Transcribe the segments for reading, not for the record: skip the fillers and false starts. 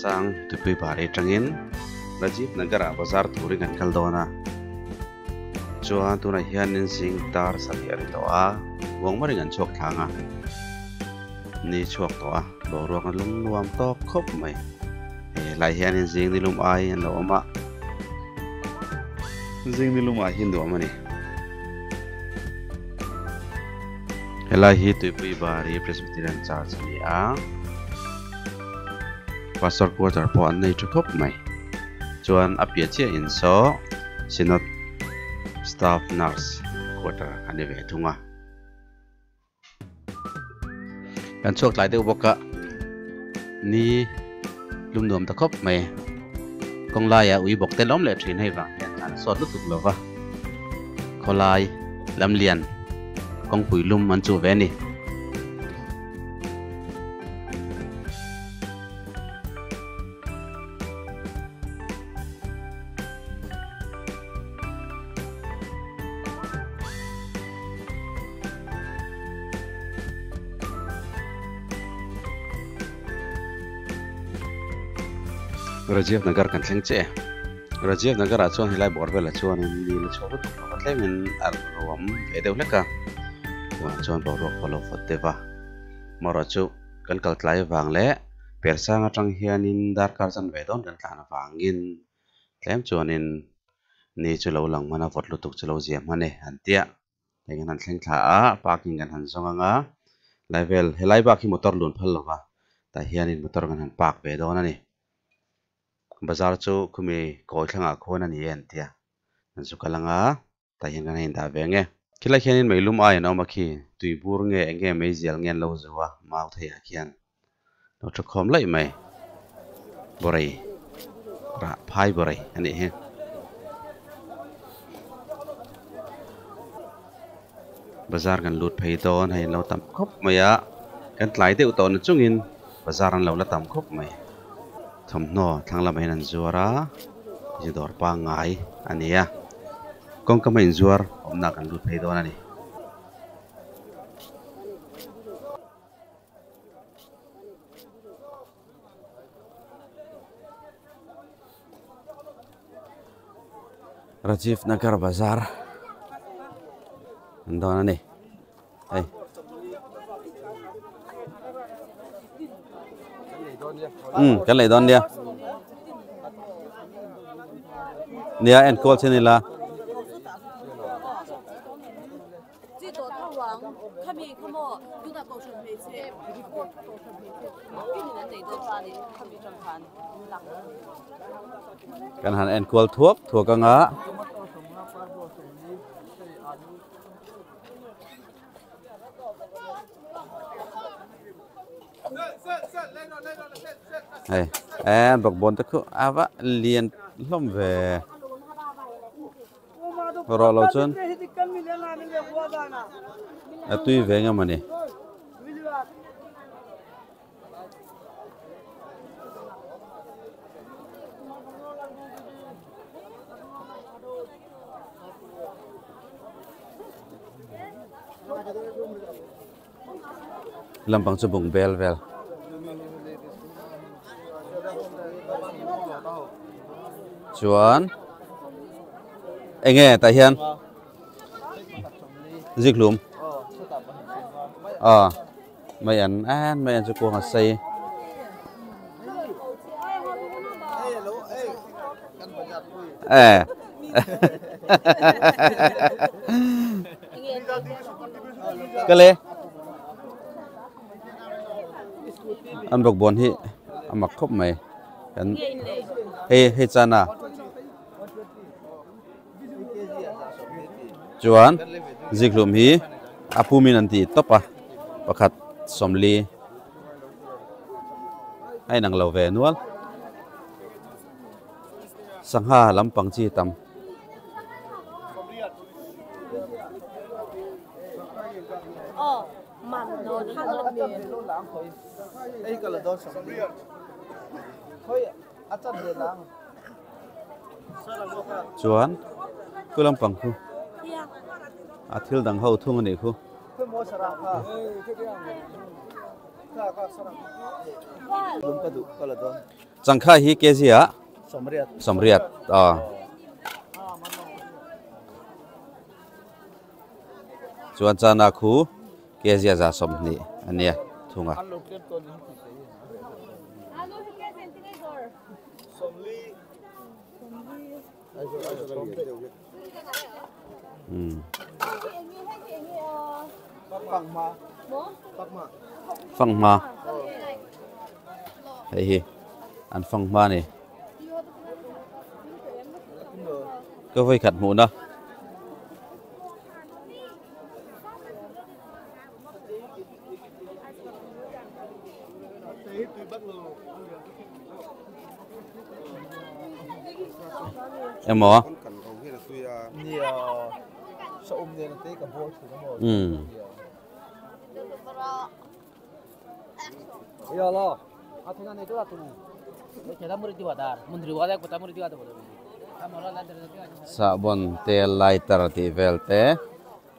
sang tupi bari trangin RajivNagar Bazar turingan kaldona chuan tuna hianin sing tar sali ari toa wong maringan chok thanga ni chok toa boruak lum nuam to khop mai lai hianin sing ni lum ai an lo ma sing ni lum ai hin do mani helai hi tupi bari Presbyterian Church ni a pastor quarter po an nei khop mai chuan apia che in so Synod staff nurse quarter ani ve thunga kan chok lai deuh boka ni lumnom ta khop mai kong laia ui bok te lom le thin hei wang an sot lu tuk lova kholai lam lian kong pui lum man chu ve ni RajivNagar kan thleng che RajivNagar a chuan hilai bor vela chuan ni la chho tu tle min ar rom ve deuh leka chuan bo rok palo foteva mara chu kan kal tlai wang le persang atang hianin dar kar chan ve don kan tlan wangin tlem chuanin ni chu lo lang mana vot lutuk chu lo ziam mane antia tengan han thleng thla a parking kan han zonga level helai ba khi motor lun phal lova ta hianin motor kan han park ve don ani bazar chu khumi koi thanga khona ni en tia an chu kalanga ta hian kan hin da venge khila khianin meilum ai no makhi tuibur nge enge meizial ngen lo zuwa mau thei a khian no thkhom lai mai borai ra phai borai ani he bazar kan lut phei don hai lo tam khop maya kan tlai deuh ton chungin bazar an lo la tam khop mai thom no thang lam hen an zuara jidor pa ngai ania kong ka main zuar awmna kan lut phei don ani RajivNagar Bazar don ani ai kan lấy don dia nia en call chen la kan han en call thuốc ka nga hey en bọc bon ta khu ava liền lom về rồi lo chun tuy về nga mani lampang chu bung bel vel chuan enge ta hian ziklum mai an chu ko ha sei kale an bok bon hi amak khop mai kan he chana chuan ziklum hi apumin anti topa pakhat somli ai nang lo ve nual sangha lampang chi tam chuan kulampang khu athil dang ho thung ani khu chẳng khai hi cái gì ạ sầm riết chuan chana khu cái gì ra sầm nè ania thùng à phăng ma hay ăn phăng ma này có vây khát hmun đó em mò sabon tel lighter ti velte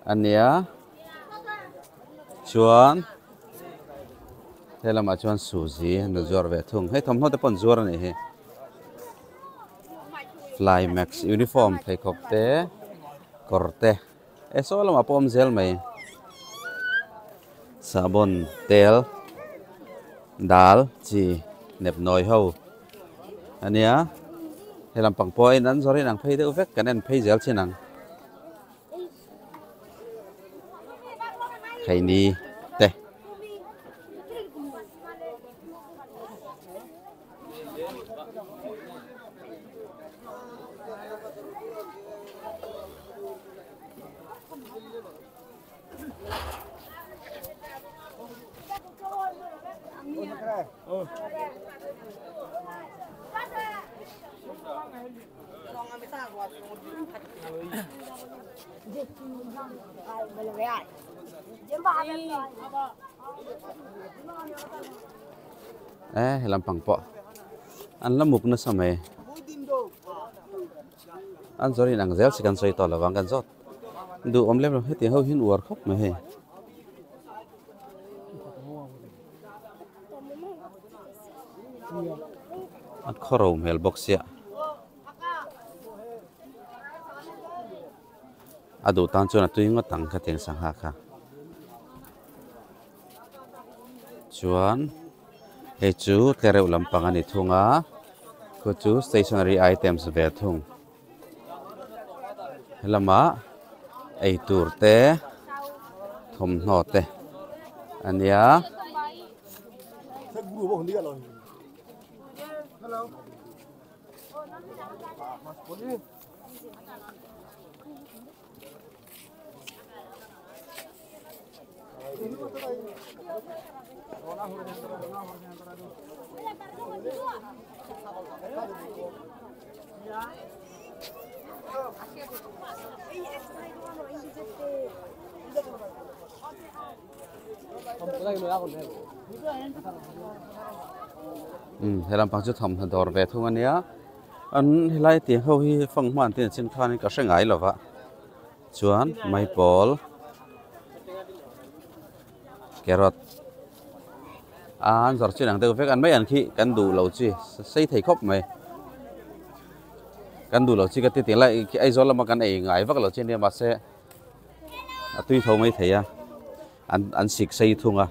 ania chuan helama chuan suji na zor ve thung he thom hot pon zor ni he fly max uniform thei khop te korte eso lama pom zel mai sabon tel dal chi nep noi ho ania helam pang po in an zori nang phei de uvek kan en phei zel chinang khaini te làm bằng pawh ăn lá mục nó sao mày ăn rồi nàng dẻo chỉ cần xoay to là vàng cần rót đủ ôm lem rồi hết tiền hơi hin uổng khóc mày hè ăn kho rồng hel box ya đủ tan cho là tôi ngó tặng cái tiền sang hạ cả chuan he chu tereu lampang ani thunga ko chu stationery items ve thung lama ei tur te thom hno te ania helam pang chu thom dor ve thung ania an helai ti ho hi phang man tin chin khan ka hrengai lova chuan mai pol carrot an zor chin ang te vek an mai an khi kan du lo chi sei thei khop mai kan du lo chi ka ti ti lai ki ai zol lama kan ei ngai vak lo chen ne Mahse atui tho mai theia an sik sei thunga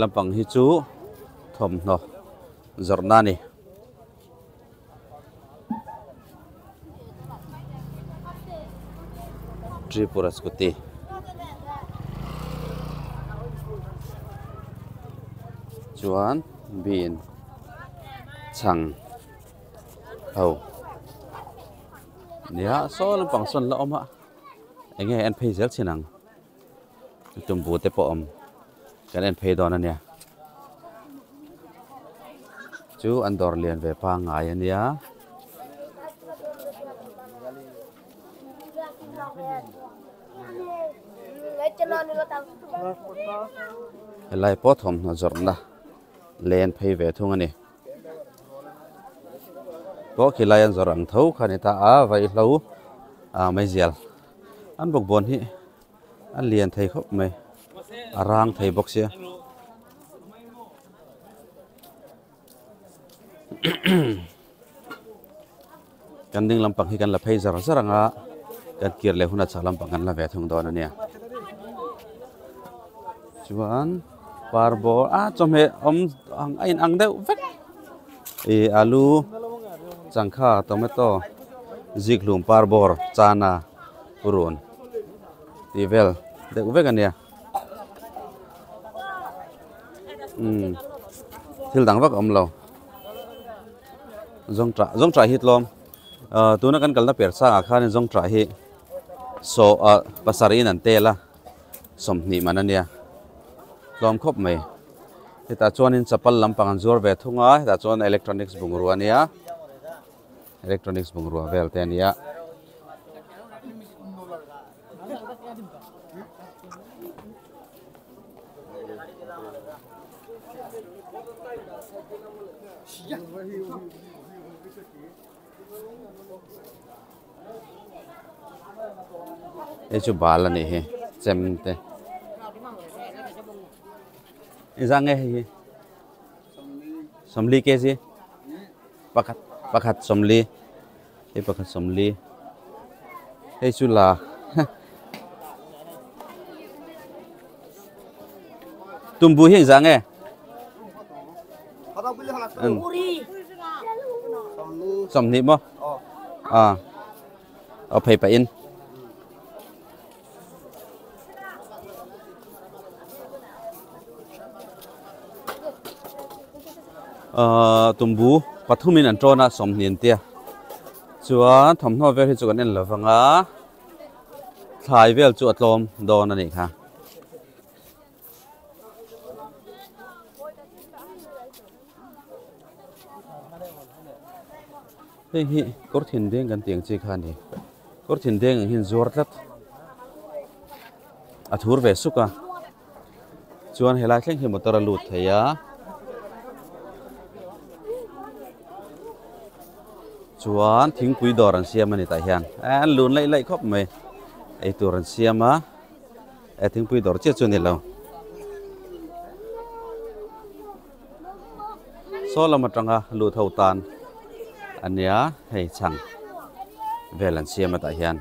lampang hi chu thom no zorna ni Tripura skuti chuan bin chang hau nia so lampang son la oma enge en phei zel chinang tumbu te po om kan en phei don ania chu andor lian ve pa ngai ania helai po thom na zorna len phei ve thung ani po khilai an zorang tho khani ta a vai hlo a mai zial an bok bon hi an lian thei khop mai arang thei bok sia kan ding lampang hi kan la phei zar zaranga kan kir le huna cha lampang kan la ve thung don ania chuan parbor chome ang ain ang deuh vek alu changkha tomato ziklum parbor chana purun tivel deuh vek ania thil dang vak om lo zong tra hit lom tuna kan kalna per sa khan zong tra hi so pasarin an tela somni manania lom khop mai hita chuanin chapal lampang an zur ve thunga hita chuan electronics bungrua ania electronics bungrua vel te ania chu bal ani hi chemte izange hi somli ke ji pakhat somli he pakhat somli he chu la tumbu hi izange somni mo phei pa in tumbu pathumin an trona somnin tia chuan thomhno vel hi chu kan en lovanga thlai vel chu atlom don ani kha hi kor thin deng kan tiang chi kha ni kor thin deng hin zor tlat athur ve suka chuan helai thleng hi motor a lut theia chuan thingpui dor an siam ani ta hian an lun lai khop mai ei tur an siama thingpui dor che chu ni lo solama tanga lu thau tan ania hei chang vel an siama ta hian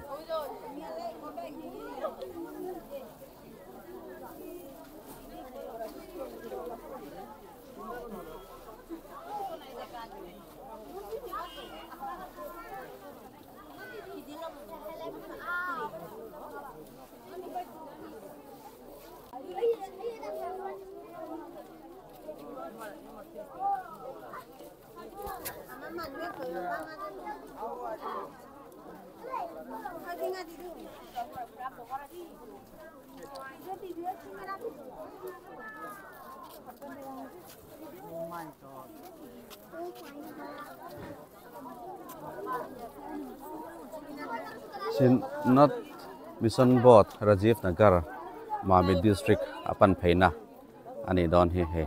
Synod Mission Field RajivNagar Mamit district apan pheina ani don hi he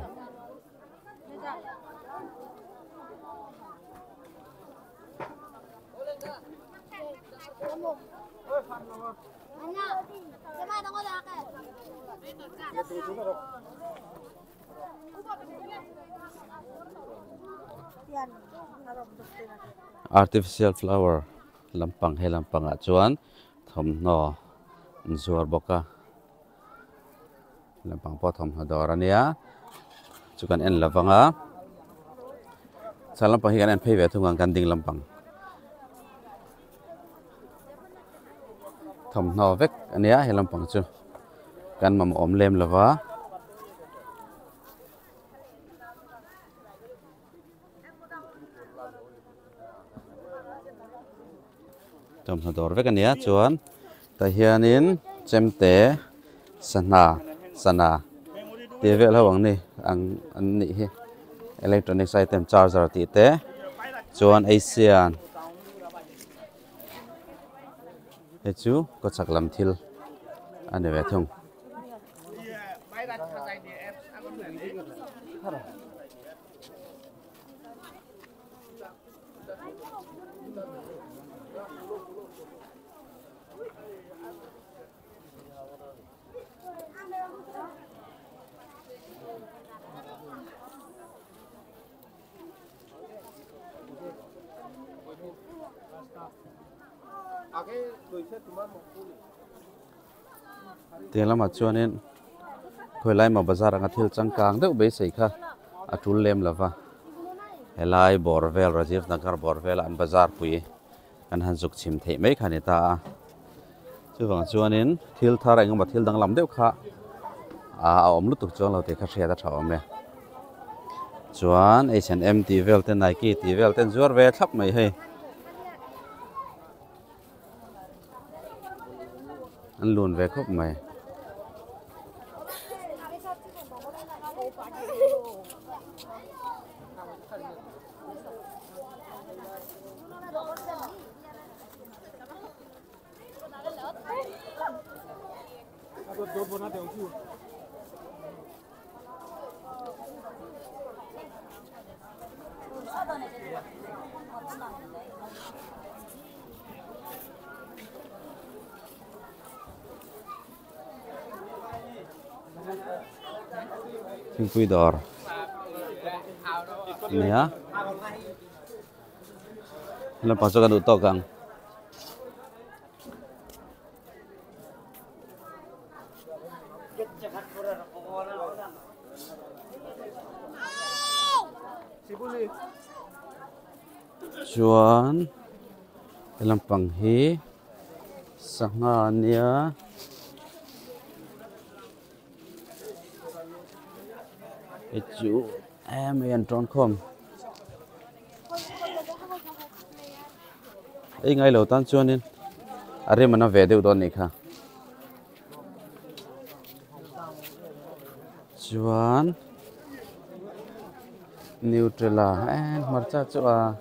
artificial flower lampang he lampang a chuan thomhno zuar boka lampang po thomhno dor ania chukan en lawanga salampang hi kan en phei ve thungang kan ding lampang thomhno vek ania he lampang chu kan mam om lem lawa thomhno dor vek ania chuan ta hianin chemte sana te vel hawang ni an ni hi electronics item charger ti te chuan asian he chu ko chaklam thil ane ve thung tiền lắm mà chuan nên khơi laia bazar ang athil changkang deuh be sei kha atul lem lova helai borvel RajivNagar borvel an bazar pui an han zuk chim thei mai khani ta chuwang chuanin thil thar engemaw thil dang lam deuh kha om lutuk chuan lo te kha hria ta tha awm le chuan H&M ti vel ten Nike ti vel ten zuar ve thlap mai hei an lun ve khop mai Pui dor nia lam pasukan utogang chuan lampang hi sanga ania chu em yên tròn không ấy ngailo tan chuan nên are mana ve deuh don ni kha chuan Nutella and marcha chu a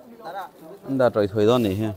anda troi thoi don ni he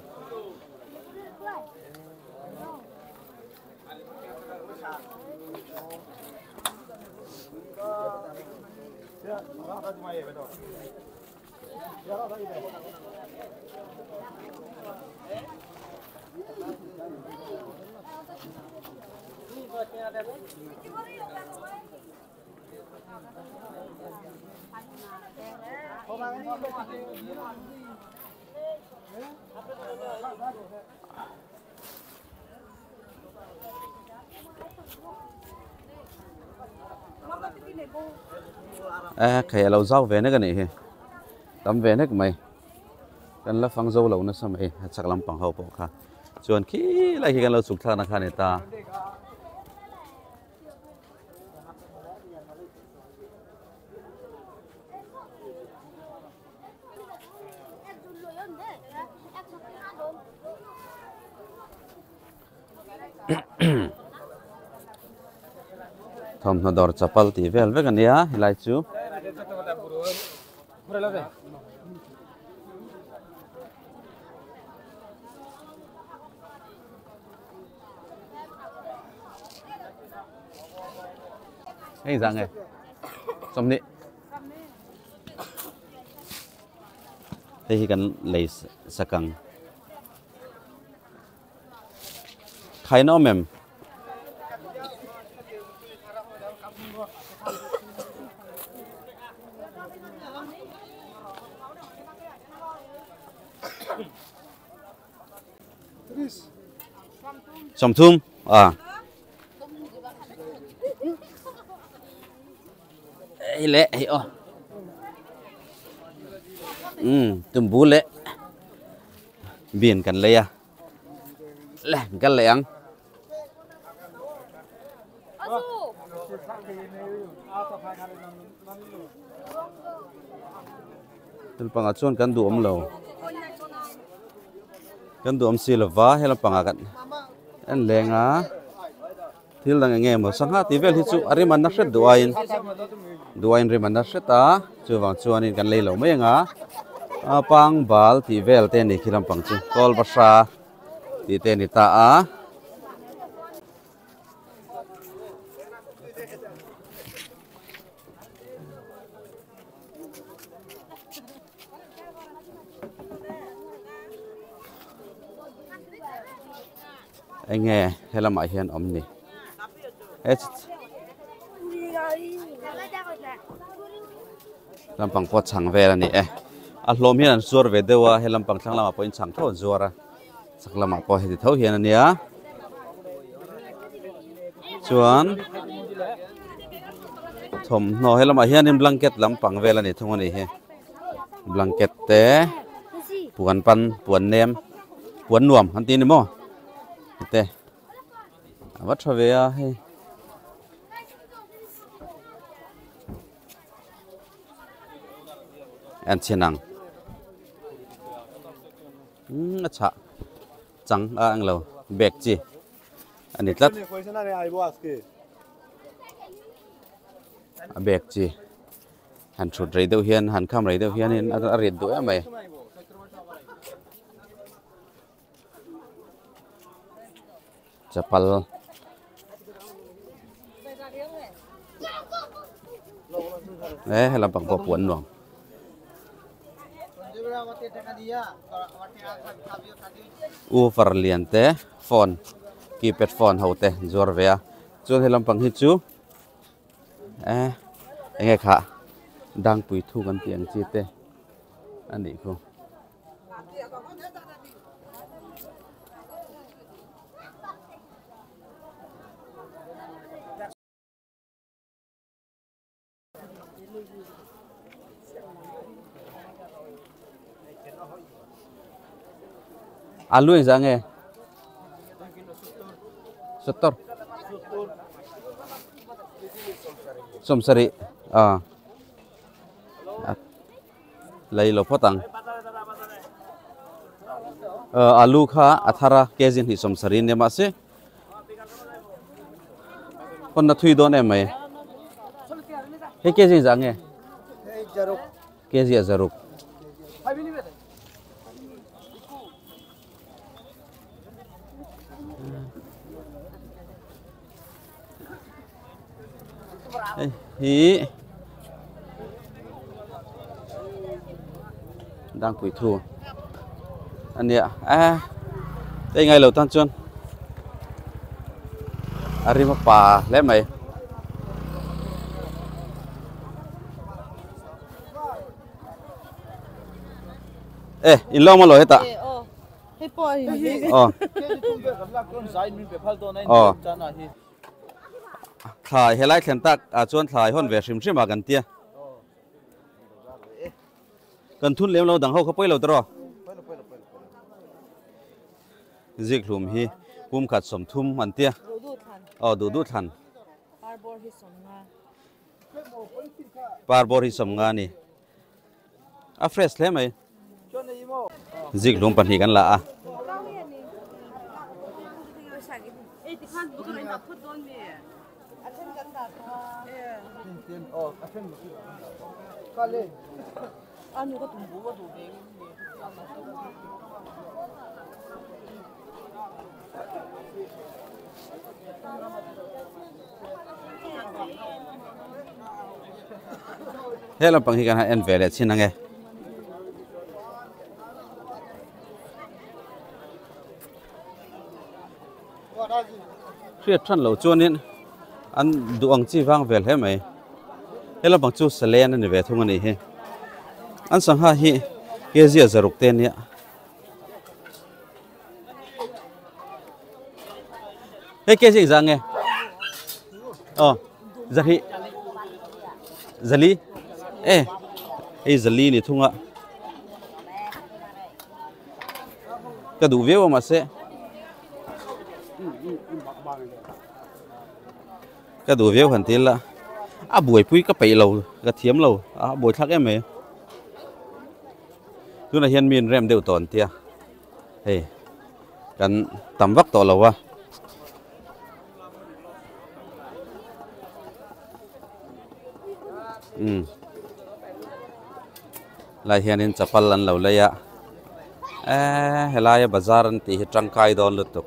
khaya lo zawk ve na ka ni hi tam ve na ka mai kan la phang zo lo na sam e chak lampang ho pawh kha chuan khi lai hi kan lo suk thla na kha ni ta thom na dor chapal ti vel ve kan ya hilai chu hey rằng này xong đi đây thì cần lấy sakang khai nó mềm Som thum à ấy lệ ấy ô tùm bú lệ biển cần laia lẹ cần lẹng tụi bằng chuan cần duom lâu cần duom silva hay là bằng kan anh leng á thil lang nghe mà sang ha tivel hi chu ari man na shet duain ri man na shet ta chu wang chuan in kan lei lo mai nga pang bal tivel te ni khiram pang chu kol basha ti te ni ta a anh nghe hay là mãi hiền ấm nè hết làm bằng pot chẳng về là nè lom hiền suar về đâu hay làm bằng chẳng làm point chẳng thâu suar chắc làm po thì thâu hiền nè chuan thom no helama hian in blanket lampang vela ni thung ani he blanket te puan pan puan nem puan nuam han tin mo te wat thavea he an chenang acha chang ang lo bag chi ani tlat bag chi han thut rei deuh hian han kham rei deuh hian in a ret du mai chapal lampang puan nuam khawlian te phone keypad phone hote zor vea chuan helampang hi chu enge kha dang pui thu kan tiang chi te ani ko alu yang zange setor somsari lailo potang alu kha 18 kg hi somsari ne Mahse kon na thui don em mai he kg zange kg zaruk hi đang quỷ thua ania đây ngày đầu tan chuan arima pa lấy mày in long mà lỗi hết ta thai helai thlen tak chuan thai hon ve hrim hrim kan tia kan thun lem lo dang ho khapoi lo tro zik hlum hi pum khat som thum man tia du than parbor hi som nga ni a fresh le mai zik hlum pan hi kan la a hello panghi kan en vele chinange khriat than lo chuanin an duang chi wang vel he mai hello pang chu salen ani ve thung ani he an sang ha hi kg zaruk te nia he kg zange zahi zali zali ni thunga ka du veo Mahse ka du veo han til la a buai pui ka pei lo ka thiam lo a buai thak em e tu na hian min rem deu ton tia kan tam vak to lo wa lai hian in chapal an lo laia laia bazar an ti hi tangkai don lutuk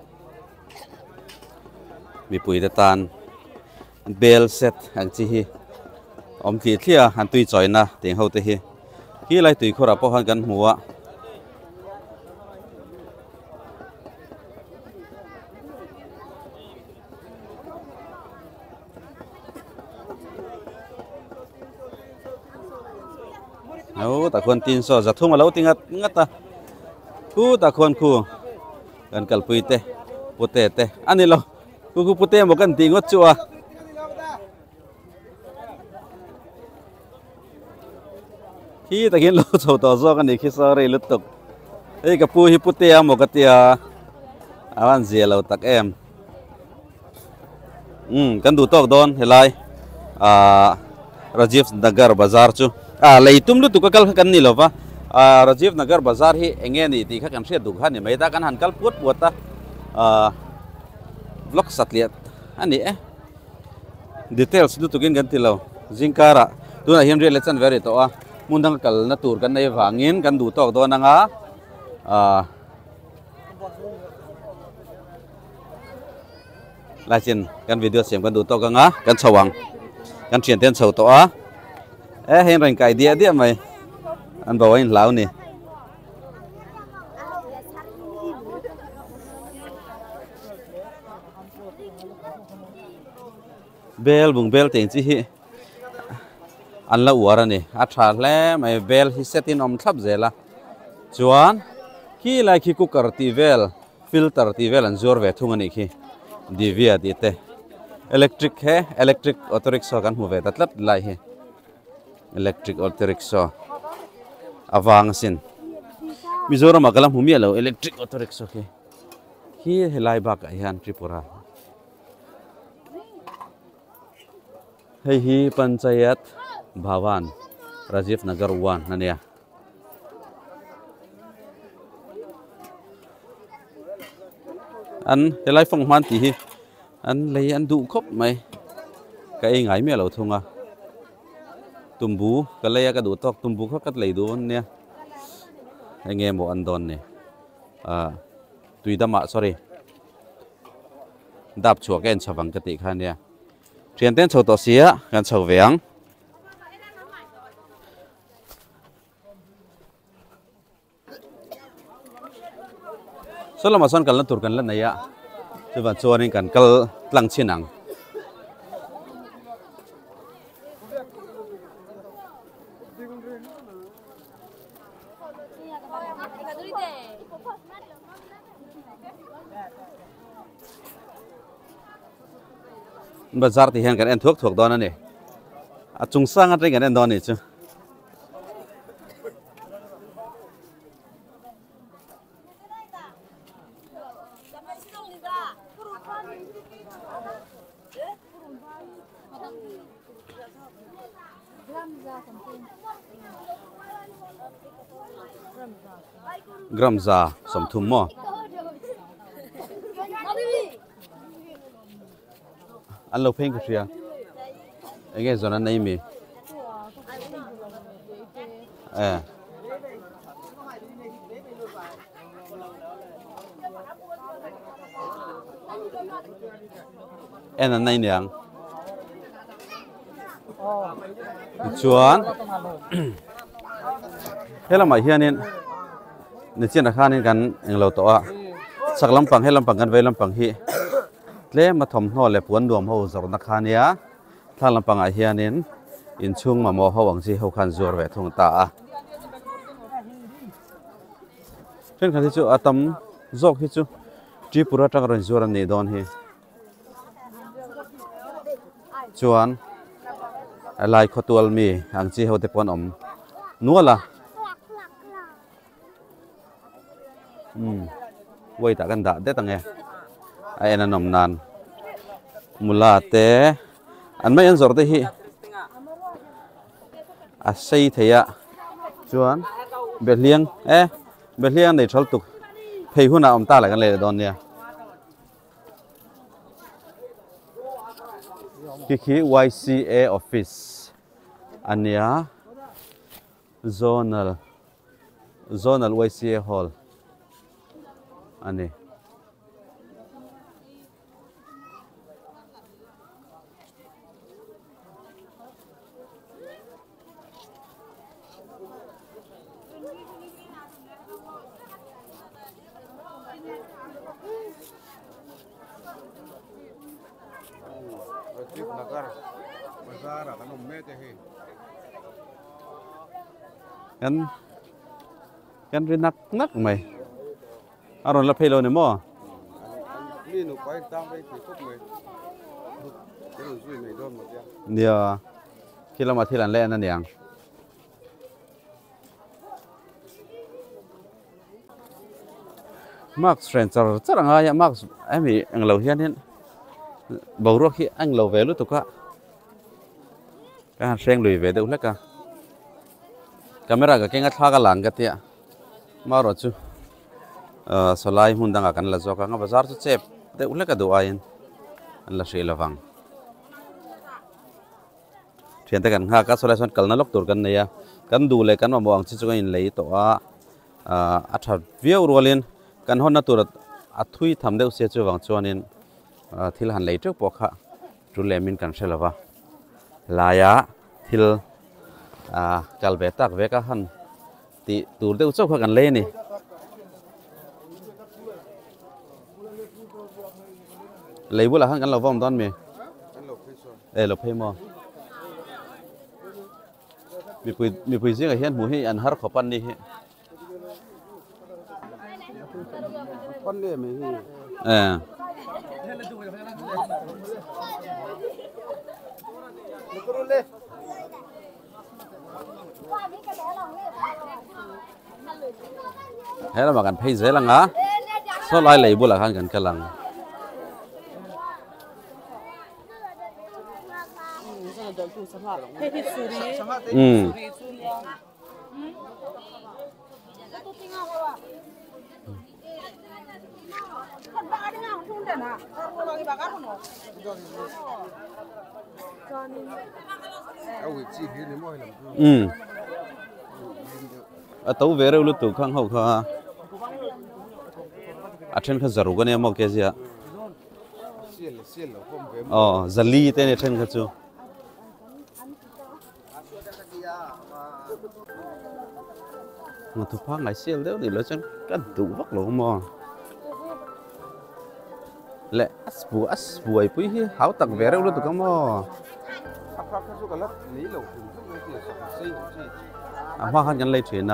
mi pui da tan bel set ang chi hi om ti thlia han tui choina teng ho te hi hi lai tui khora po han kan hmuwa ta khon tin so za thuma lo tingat ngata ta khon khu kan kalpui te pote te ani lo Ku pute mo kan tingot chua. Khi ta kiến lô sầu tỏ do cái này khi sao đây lướt tục. Đây cái pu hi pute mo cái tia awan zia lâu tắc em. Kan du tok don helai. RajivNagar Bazar chu. Leitum lu tu ka kal kan ni lova. RajivNagar Bazar hi enge ni ti kha kan hriat duk han ni mai ta kan han kal puat ta. Vlog satliat ani details du tukin kan tilo jingkara tuna hian re lechan very to a mundang kal na tur kan nei wangin kan du tok do nanga lachin kan video sem kan du tok anga kan chawang kan thian ten chau to a hen ren kai dia mai an bawain lau ni bel bung bel teng chi hi an la uara ni a tha hle mai bel hi setin om thlap zela chuan ki lai khi cooker ti vel filter ti vel an zor ve thung ani khi divia ti te electric auto rickshaw kan hu ve tatlat lai hi electric auto rickshaw awang sin Mizoram akalam humia lo electric auto rickshaw hi helai bakah hian Tripura hei hi panchayat bhawan RajivNagar 1 nania an helai phong man ti hi an lei an du khop mai ka ei ngai me lo thunga tumbu ka leia ka du tok tumbu kha kat lei du nia nge mo an don ni tuidama sorry dap chuak en chawang ka ti kha nia trian ten chau to sia kan chau veang solama son kal na tur kan la naya chuwa chuanin kan kal tlang chinang bazar ti hian kan en thuak don ani a chung sang atring kan en don ni chu gramza somthum mo an lo pheng khria enge zona nei mi en an nei niang chuan helama hianin ni chen khanin kan englo to a saklam pang helam pang kan velam pang hi le ma thom hno le puan nuam ho zor na khania thalam pang a hianin in chung ma mo ho ang chi ho khan zor ve thung ta a chen khan chu atam zawk hi chu Tripura tang ron zor an nei don hi chuan alai khotual mi ang chi ho te pon om nuala wei ta kan da de tange ai en anom nan mula te an mai an zor te hi a sei theya chuan beliang nei thol tuk phei huna om ta la kan le don nia ki YCA office ania zonal YCA hall ani RajivNagar Bazar kan awmna te hi kan ri nak mai aron la phelo ne mo Nia khi làm mà thi làm lẽนั่นอย่างMark Stranger chắc là ngay Mark em bị anh lâu hiện hiện bầu ruột khi anh lâu về lúc tục á cái hàng sen lùi về đâu hết cả camera cái ngắt pha cái làng cái tiệt mà rồi chú solai hmun đang akan la zawk nga bazar chu chep de ulek adu ain an la hrelo wang thian te kan nga ka solai son kalna lok tur kan neya kan du le kan ma mawang chi chu in lei to a tha viau rolin kan hon na tur a thui tham deuh se chu wang chuanin thil han lei tek pawh kha tu lemin kan hrelawa laia thil kal ve tak ve ka han ti tur deuh chau kha kan le ni lấy bữa là hắn gắn lẩu vòng toàn mì, lẩu phê mò, mi bùi riêng ở hiện mùi ăn hар khó pan đi, pan đi mì, thế là mà cần phê dễ lắm á, số lại lấy bữa là hắn cần cái lằng tấu về rồi lúc tụ khang hậu kha trên khá zaru cái này mà cái gì ạ zali tên này trên khá chú mà thu phát lại xel đấy thì lấy chân cái tủ vắt lỗ mò lệ asbu ấy quý háo tặng vé đâu luôn tụi con mò hoa han gắn lấy chuyện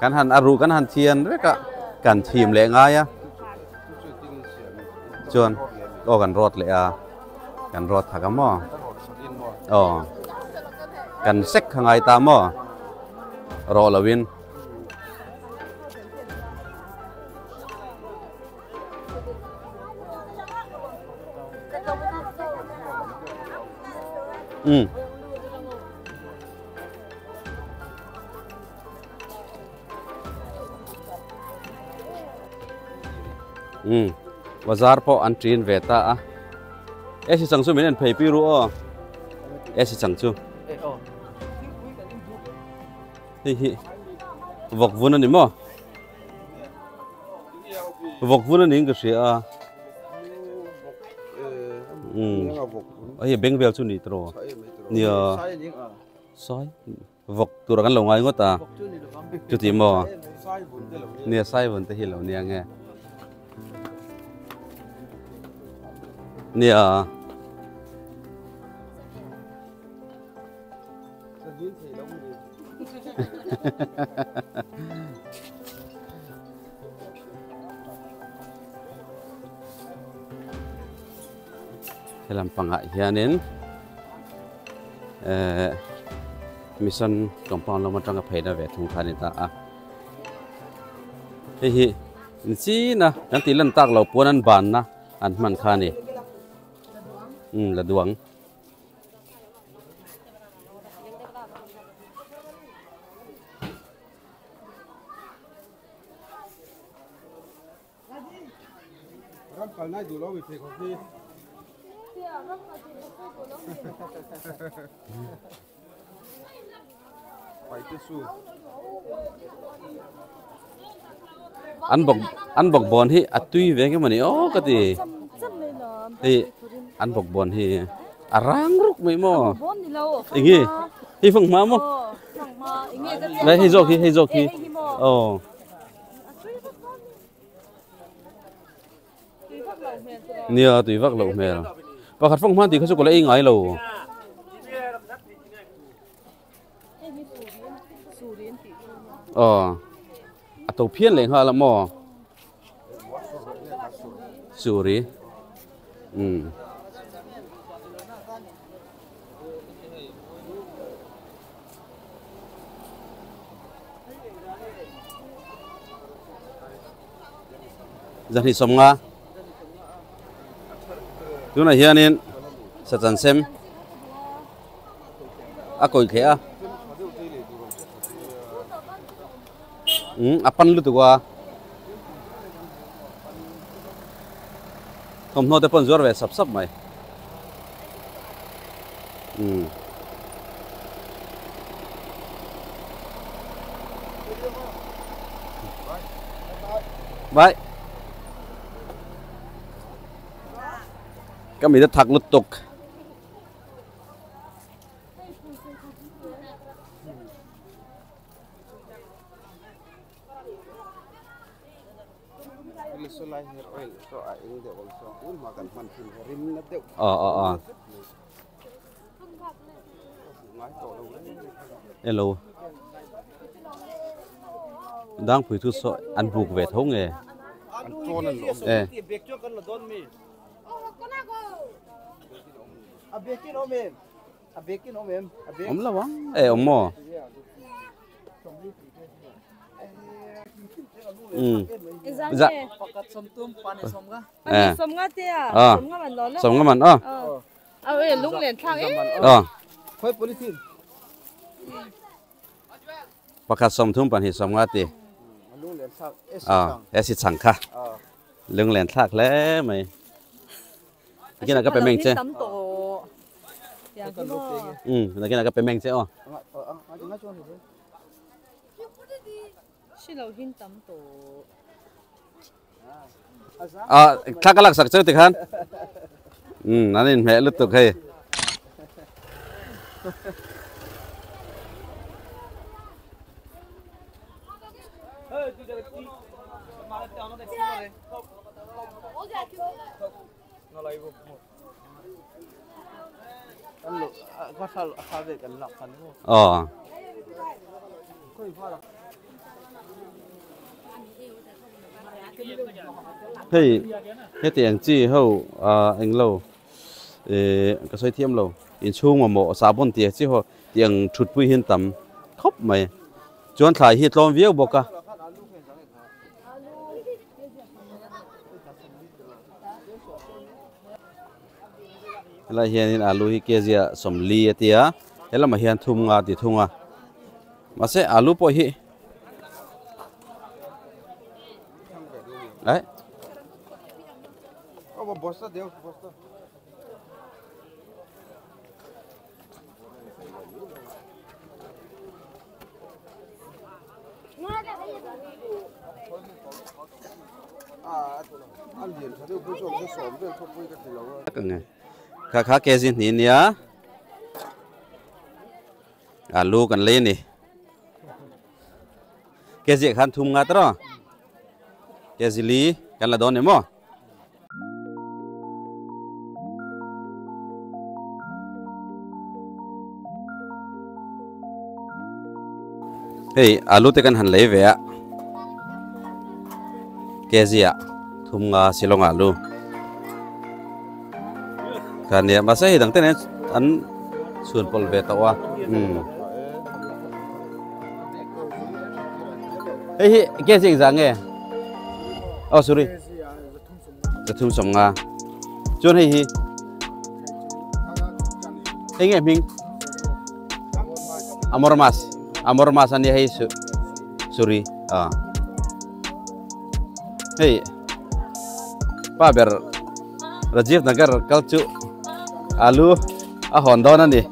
kan han aru kan han thian đấy cả kan thìm lệ ngay á chuan kan rot lệ kan rot thà cái mò kan sek hangai ta mo ro lawin bazar po an trin ve ta a si changchu min an phei pi ru o si changchu hi vok vun ani mo vok vun ani cái gì hi beng bel chu ni tro nia soi vok tur kan lo ngai ngota chu ti mo nia sai vun te hi lo nia nge nia làm pangai hianin mission compound lo matang phei da ve thung khani ta hi chi na kan ti lan tak lo pon an ban na an man khani la duang kalna du lo wi pe ko ki phải cái su ăn bọc bòn hi tui về cái mà này cái gì thì ăn bọc bòn hi rang rúc mấy mò ý nghĩ hi phăng má mò đấy hay dọc hi nia tùy vác lẩu mè và khát phong man thìเขาchụp lấy ngailo tàu phiên lên ha là mò suri dân thì sống nga tu này hiện in sẽ dần xem coi khé apan lu tu qua không nói tới phần ruột về sắp sắp mày vậy cái mình đã thắc lụt tục hello đang phải thu sợi ăn buộc về thấu nghề ông là vắng ông mò dạ sống cái mình lúc liền thang bakah sống thum pan hi sống ngắt đi em xịt sẵn kha lưng liền thác lẽ mày cái này có phải mình chứ cái này có phải mình chứ thác cái lạc sặc chơi thì khăn nó nên mẹ lướt tục hay hey tiền chi hậu anh lâu cái xoay thiêm lâu in chung mà mỏ xà bông tiền chi họ tiền chụt bụi hiên tầm khóc mày chuan thai hít lom viếc bọc à là hiện alu hi kia gì som li tia là mà hiện thùng ngà thì thùng à mà sẽ alu pawh hi đấy khá cái gì nhỉ nhá alu cần lên nè cái gì khăn thùng ngắt đó cái gì li cần là đó nè mò hey alu tekan han lấy về cái gì ạ thùng silong alu kan ya Mahse hidang tenen an sun pol ve tawa hey cái gì dạng nghe oh sorry cái thùng sòng nga chôn hey hey nghe mình amormas ani hey sorry hey pa ber RajivNagar kalchu alu hondo na ni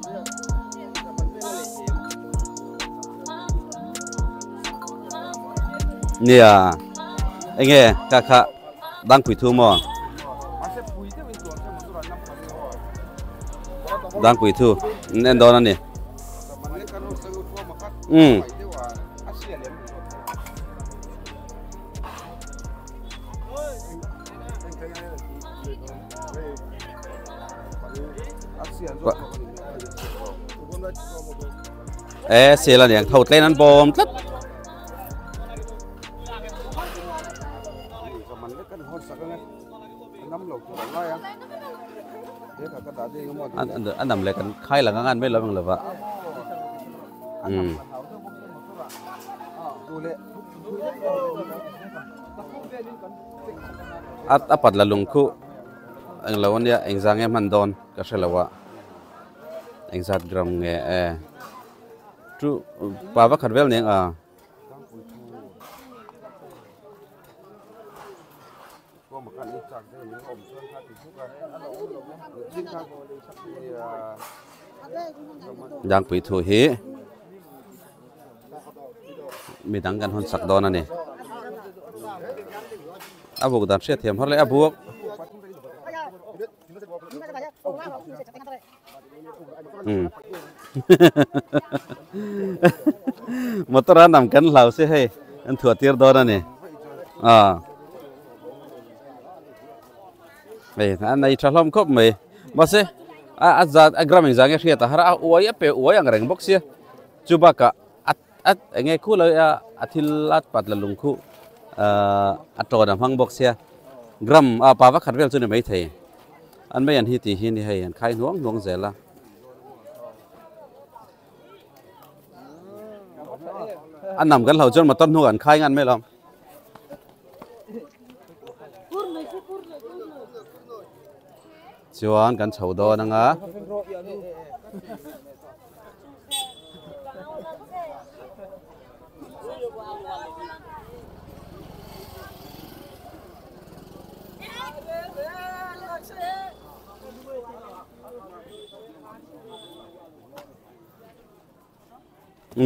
nia anh nghe kakak đang quỳ thu mò đang quỳ thu nên đó nè xe là những khawtlang ăn bom tất anh nằm lại cần khai là ngang ăn mấy lần là vậy apat là lung khu anh lâu anh anh giang em hành đòn cái sẽ là vậy anh sát gram nghe chú bà vác khát vel nè đang bị thổi hế mình đang cần hôn sạc đòn này abu dan sẽ thêm hết lại abu motor nằm cắn lào sẽ hay anh thua tiệt đòn này mày anh này trả lom khóc mày Mahse gram yang zange khia ta hara uai pe uai ang reng box ya coba ka at nge khu la athilat pat la lung khu ato dam hang box ya gram pa va khatvel chu ne mai thei an mai an hi ti hi ni hei an khai nuang nuang zela an nam kan lau chon ma ton hu an khai ngan mai lam chuan kan chauh dawn anga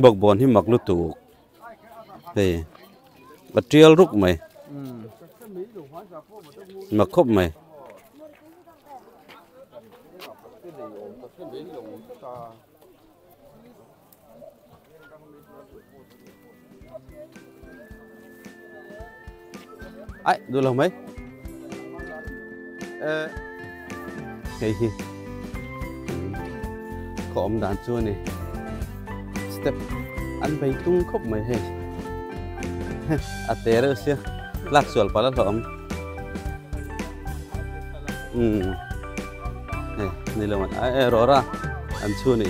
bọc bồn hi mặc lút tụ thì bật trial rút mày mặc khóc mày ai đưa lòng mấy cái gì có ông đàn chua này step ăn bánh tung khóc mày hay à té rồi xưa lạc xuẩn vào lớp ông này là mặt ai rõ ra ăn chua này